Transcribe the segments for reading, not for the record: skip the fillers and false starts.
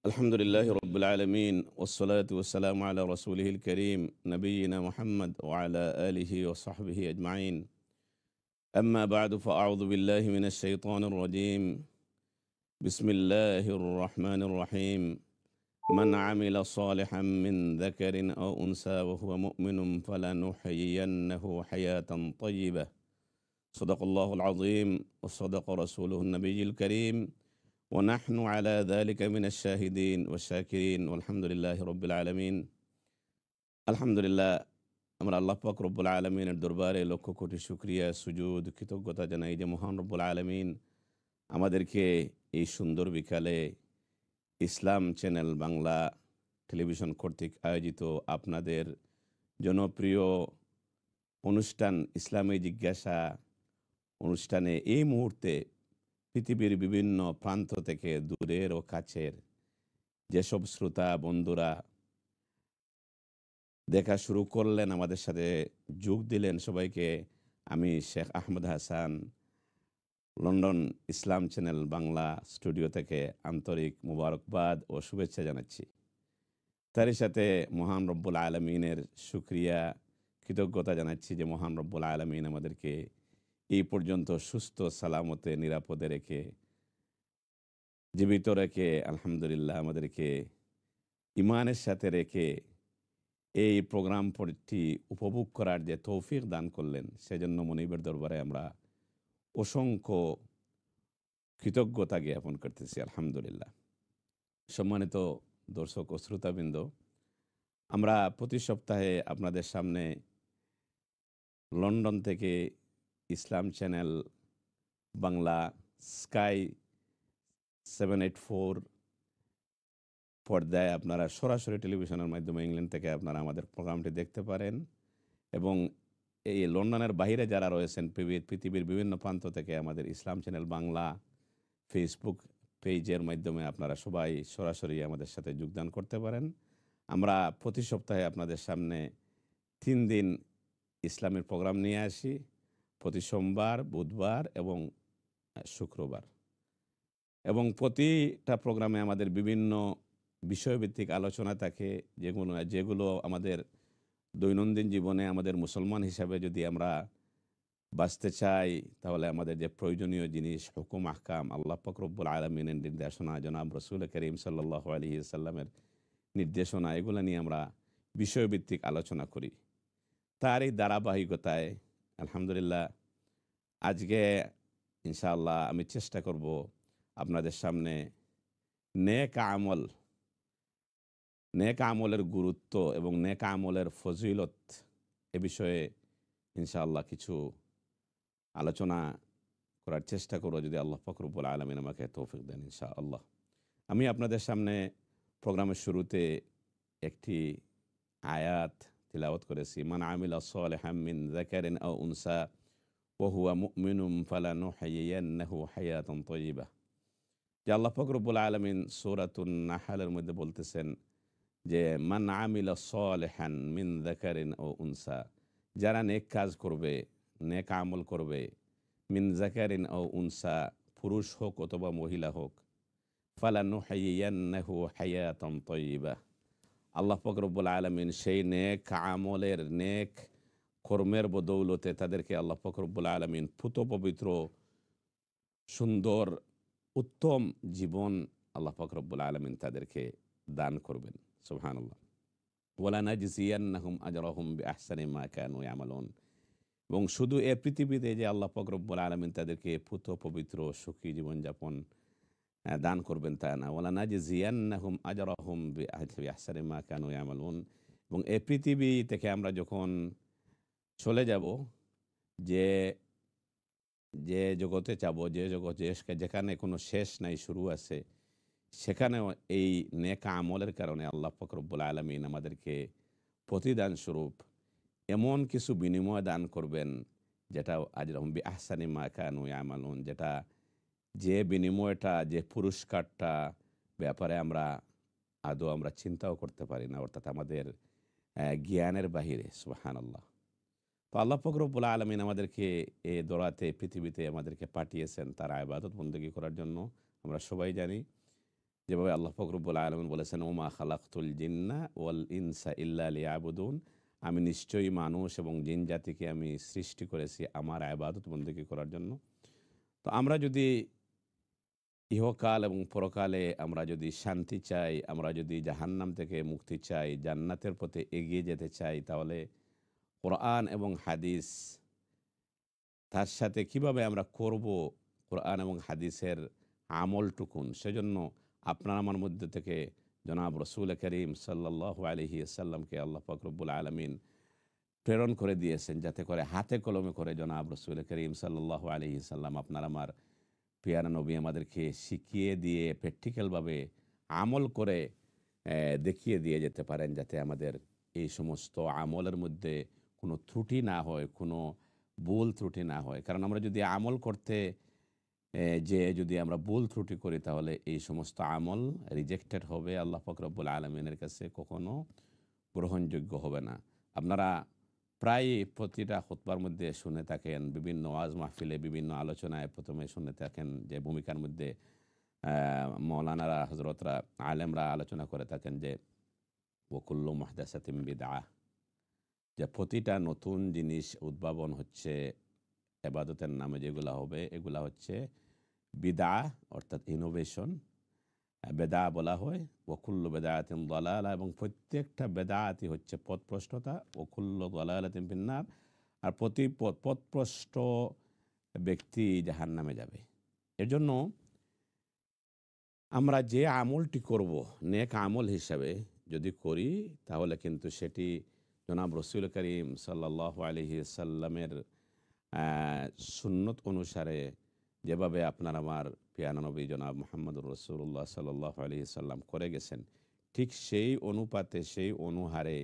الحمد لله رب العالمين والصلاة والسلام على رسوله الكريم نبينا محمد وعلى آله وصحبه أجمعين. أما بعد فأعوذ بالله من الشيطان الرجيم. بسم الله الرحمن الرحيم. من عمل صالحا من ذكر أو أنثى وهو مؤمن فلنحيينه حياة طيبة. صدق الله العظيم وصدق رسوله النبي الكريم ونحن على ذلك من الشاهدين والشاكرين والحمد لله رب العالمين. আলহামদুলিল্লাহ, আমরা আল্লাহ পাক রব্বুল আলমিনের দরবারে লক্ষ কোটি শুকরিয়া সুজুদ কৃতজ্ঞতা জানাই যে মহান রব্বুল আলমিন আমাদেরকে এই সুন্দর বিকালে ইসলাম চ্যানেল বাংলা টেলিভিশন কর্তৃক আয়োজিত আপনাদের জনপ্রিয় অনুষ্ঠান ইসলামী জিজ্ঞাসা অনুষ্ঠানে এই মুহূর্তে পৃথিবীর বিভিন্ন প্রান্ত থেকে দূরের ও কাছের যেসব শ্রোতা বন্ধুরা দেখা শুরু করলেন, আমাদের সাথে যোগ দিলেন, সবাইকে আমি শেখ আহমদ হাসান লন্ডন ইসলাম চ্যানেল বাংলা স্টুডিও থেকে আন্তরিক মুবারকবাদ ও শুভেচ্ছা জানাচ্ছি। তারই সাথে মহান রব্বুল আলমিনের শুকরিয়া কৃতজ্ঞতা জানাচ্ছি যে মহান রব্বুল আলমিন আমাদেরকে এই পর্যন্ত সুস্থ সালামতে নিরাপদে রেখে জীবিত রেখে আলহামদুলিল্লাহ আমাদেরকে ইমানের সাথে রেখে এই প্রোগ্রামটি উপভোগ করার যে তৌফিক দান করলেন, সেজন্য মনিবের দরবারে আমরা অসংখ্য কৃতজ্ঞতা জ্ঞাপন করতেছি আলহামদুলিল্লাহ। সম্মানিত দর্শক ও শ্রোতাবৃন্দ, আমরা প্রতি সপ্তাহে আপনাদের সামনে লন্ডন থেকে ইসলাম চ্যানেল বাংলা স্কাই 784 পর্দায় আপনারা সরাসরি টেলিভিশনের মাধ্যমে ইংল্যান্ড থেকে আপনারা আমাদের প্রোগ্রামটি দেখতে পারেন, এবং এই লন্ডনের বাইরে যারা রয়েছেন পৃথিবীর বিভিন্ন প্রান্ত থেকে আমাদের ইসলাম চ্যানেল বাংলা ফেসবুক পেজের মাধ্যমে আপনারা সবাই সরাসরি আমাদের সাথে যোগদান করতে পারেন। আমরা প্রতি সপ্তাহে আপনাদের সামনে 3 দিন ইসলামের প্রোগ্রাম নিয়ে আসি, প্রতি সোমবার, বুধবার এবং শুক্রবার, এবং প্রতিটা প্রোগ্রামে আমাদের বিভিন্ন বিষয়ভিত্তিক আলোচনা থাকে, যেগুলো আমাদের দৈনন্দিন জীবনে আমাদের মুসলমান হিসাবে যদি আমরা বাঁচতে চাই, তাহলে আমাদের যে প্রয়োজনীয় জিনিস হুকুম আহকাম, আল্লাহ পাক রব্বুল আলমিনের নির্দেশনা, জনাব রসুল করিম সাল্লাল্লাহু আলাইহি ওয়াসাল্লামের নির্দেশনা, এগুলো নিয়ে আমরা বিষয়ভিত্তিক আলোচনা করি। তার এই ধারাবাহিকতায় আলহামদুলিল্লাহ আজকে ইনশাআল্লাহ আমি চেষ্টা করব আপনাদের সামনে নেক আমলের গুরুত্ব এবং নেক আমলের ফজিলত এ বিষয়ে ইনশাআল্লাহ কিছু আলোচনা করার চেষ্টা করব, যদি আল্লাহ পাক রব্বুল আলামিন আমাকে তৌফিক দেন ইনশাআল্লাহ। আমি আপনাদের সামনে প্রোগ্রামের শুরুতে একটি আয়াত তিলাওয়াত করেছি, মান আমিলা সালিহাম মিন যাকারিন আও উনসা ওয়া হুয়া মুমিনুন ফালানুহয়িয়ান্নাহু হায়াতান তাইয়্যিবা। যে আল্লাহ পাক রব্বুল আলামিন সূরাতুন নাহলের মধ্যে বলতেছেন যে মান আমিলা সালিহান মিন যাকারিন আও উনসা, যারা নেক কাজ করবে, নেক আমল করবে, মিন যাকারিন আও উনসা, পুরুষ হোক অথবা মহিলা হোক, ফালানুহয়িয়ান্নাহু হায়াতান তাইয়্যিবা, আল্লাহ পাক রব্বুল আলামিন সেই নেক আমলের নেক কর্মের বদৌলতে তাদেরকে আল্লাহ পাক রব্বুল আলামিন পুত পবিত্র সুন্দর উত্তম জীবন আল্লাহ পাক রব্বুল আলামিন তাদেরকে দান করবেন। সুবহানাল্লাহ। ওয়ালা নাজজিয়ান্নাহুম আজরাহুম বিআহসানি মা কানু ইয়ামালুন। এবং শুধু এ পৃথিবীতে যে আল্লাহ পাক রব্বুল আলামিন তাদেরকে পুত পবিত্র সুখী জীবনযাপন দান করবেন তা না, ওয়ালা নাজজিয়ান্নাহুম আজরাহুম বিআহসানি মা কানু ইয়ামালুন। এবং এ পৃথিবী থেকে আমরা যখন চলে যাব, যে যে জগতে যাব, যে জগতে যেখানে কোনো শেষ নাই শুরু আছে, সেখানেও এই নেক আমলের কারণে আল্লাহ পাক রব্বুল আলামিন আমাদেরকে প্রতিদান স্বরূপ এমন কিছু বিনিময় দান করবেন, যেটা আজরাহুম বিআহসানি মা কানু ইয়ামালুন, যেটা যে বিনিময়টা, যে পুরস্কারটা ব্যাপারে আমরা আদৌ আমরা চিন্তাও করতে পারি না, অর্থাৎ আমাদের জ্ঞানের বাহিরে। সুবহানাল্লাহ। তো আল্লাহ পাক রব্বুল আলামিন আমাদেরকে এই দরাতে পৃথিবীতে আমাদেরকে পাঠিয়েছেন তার ইবাদত বন্দেগী করার জন্য। আমরা সবাই জানি যেভাবে আল্লাহ পাক রব্বুল আলামিন বলেছেন, ওমা খালাকতুল জিন্না ওয়াল ইনসা ইল্লা লিয়াবুদুন, আমি নিশ্চয়ই মানুষ এবং জিন জাতিকে আমি সৃষ্টি করেছি আমার ইবাদত বন্দেগী করার জন্য। তো আমরা যদি ইহকাল এবং পরকালে আমরা যদি শান্তি চাই, আমরা যদি জাহান্নাম থেকে মুক্তি চাই, জান্নাতের পথে এগিয়ে যেতে চাই, তাহলে কোরআন এবং হাদিস তার সাথে কিভাবে আমরা করব, কোরআন এবং হাদিসের আমলটুকুন, সেজন্য আপনার আমার মধ্যে থেকে জনাব রসুল করিম সাল্লাল্লাহু আলাইহি আসাল্লামকে আল্লাহ পাক রব্বুল আলামিন প্রেরণ করে দিয়েছেন, যাতে করে হাতে কলমে করে জনাব রসুল করিম সাল্লাল্লাহু আলাইহি সাল্লাম আপনার আমার পিয়ারা নবী আমাদেরকে শিখিয়ে দিয়ে প্র্যাকটিক্যালভাবে আমল করে দেখিয়ে দিয়ে যেতে পারেন, যাতে আমাদের এই সমস্ত আমলের মধ্যে কোনো ত্রুটি না হয়, কোনো ভুল ত্রুটি না হয়। কারণ আমরা যদি আমল করতে যে যদি আমরা ভুল ত্রুটি করি, তাহলে এই সমস্ত আমল রিজেক্টেড হবে, আল্লাহ পাক রব্বুল আলামিনের কাছে কখনো গ্রহণযোগ্য হবে না। আপনারা প্রায় প্রতিটা খুতবার মধ্যে শুনে থাকেন, বিভিন্ন ওয়াজ মাহফিলে বিভিন্ন আলোচনায় প্রথমে শুনে থাকেন যে ভূমিকার মধ্যে মৌলানারা হজরতরা আলেমরা আলোচনা করে থাকেন যে ওকুল্লু মুহদাসাতিন বিদআহ, যে প্রতিটা নতুন জিনিস উদ্ভাবন হচ্ছে এবাদতের নামে যেগুলা হবে এগুলা হচ্ছে বিদআ, অর্থাৎ ইনোভেশন। বেদা বলা হয় ওকুল্লু বেদায়াতিন দালালা, এবং প্রত্যেকটা বেদায়াতি হচ্ছে পথভ্রষ্টতা, ওকুল্লু দালালাতিন ফিন্নার, আর প্রতি পথভ্রষ্ট ব্যক্তি জাহান্নামে যাবে। এর জন্য আমরা যে আমলটি করব নেক আমল হিসাবে যদি করি, তাহলে কিন্তু সেটি জনাব রসুল করিম সাল্লাল্লাহু আলাইহি সাল্লামের সুন্নত অনুসারে, যেভাবে আপনার আমার পিয়ানো নবী জনাব মুহাম্মদুর রাসূলুল্লাহ সাল্লাল্লাহু আলাইহি সাল্লাম করে গেছেন, ঠিক সেই অনুপাতে সেই অনুহারে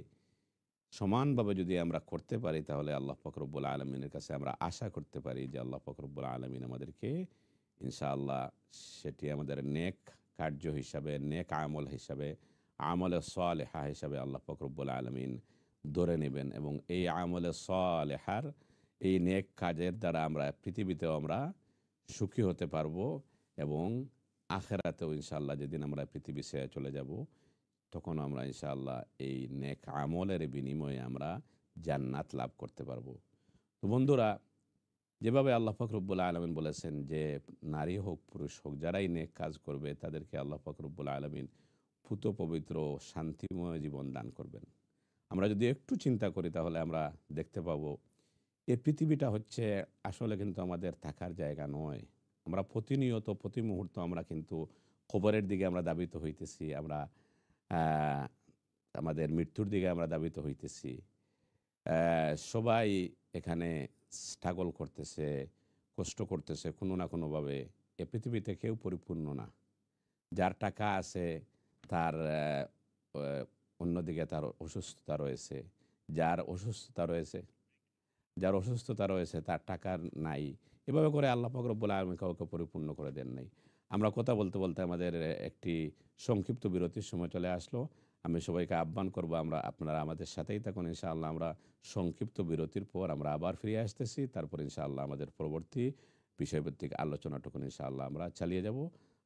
সমানভাবে যদি আমরা করতে পারি, তাহলে আল্লাহ পাক রব্বুল আলামিনের কাছে আমরা আশা করতে পারি যে আল্লাহ পাক রব্বুল আলামিন আমাদেরকে ইনশাআল্লাহ সেটি আমাদের নেক কার্য হিসাবে, নেক আমল হিসাবে, আমলে সালেহা হিসাবে আল্লাহ পাক রব্বুল আলামিন ধরে নেবেন, এবং এই আমলে সালেহার এই নেক কাজের দ্বারা আমরা পৃথিবীতেও আমরা সুখী হতে পারবো, এবং আখেরাতেও ইনশাআল্লাহ যেদিন আমরা পৃথিবী ছেড়ে চলে যাব, তখন আমরা ইনশাআল্লাহ এই নেক আমলের বিনিময়ে আমরা জান্নাত লাভ করতে পারবো। তো বন্ধুরা, যেভাবে আল্লাহ পাক রব্বুল আলামিন বলেছেন যে নারী হোক পুরুষ হোক যারাই নেক কাজ করবে তাদেরকে আল্লাহ পাক রব্বুল আলামিন পুত পবিত্র শান্তিময় জীবন দান করবেন। আমরা যদি একটু চিন্তা করি, তাহলে আমরা দেখতে পাবো এই পৃথিবীটা হচ্ছে আসলে কিন্তু আমাদের থাকার জায়গা নয়। আমরা প্রতিনিয়ত প্রতি মুহূর্ত আমরা কিন্তু খবরের দিকে আমরা ধাবিত হইতেছি, আমরা আহ, আমাদের মৃত্যুর দিকে আমরা ধাবিত হইতেছি। সবাই এখানে স্ট্রাগল করতেছে, কষ্ট করতেছে কোনো না কোনোভাবে। এ পৃথিবীতে কেউ পরিপূর্ণ না। যার টাকা আছে তার আহ, অন্যদিকে তার অসুস্থতা রয়েছে, যার অসুস্থতা রয়েছে যার অসুস্থতা রয়েছে তার টাকা নাই। এভাবে করে আল্লাহ পাক রব্বুল আলামিন কাউকে পরিপূর্ণ করে দেন নাই। আমরা কথা বলতে বলতে আমাদের একটি সংক্ষিপ্ত বিরতির সময় চলে আসলো। আমি সবাইকে আহ্বান করব, আপনারা আমাদের সাথেই থাকুন। ইনশাআল্লাহ আমরা সংক্ষিপ্ত বিরতির পর আমরা আবার ফিরে আসতেছি। তারপর ইনশাআল্লাহ আমাদের পরবর্তী বিষয়ভিত্তিক আলোচনাটুকু ইনশাআল্লাহ আমরা চালিয়ে যাব।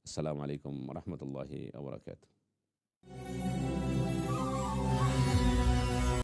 আসসালামু আলাইকুম রহমতুল্লাহি ওয়া বারাকাতুহু।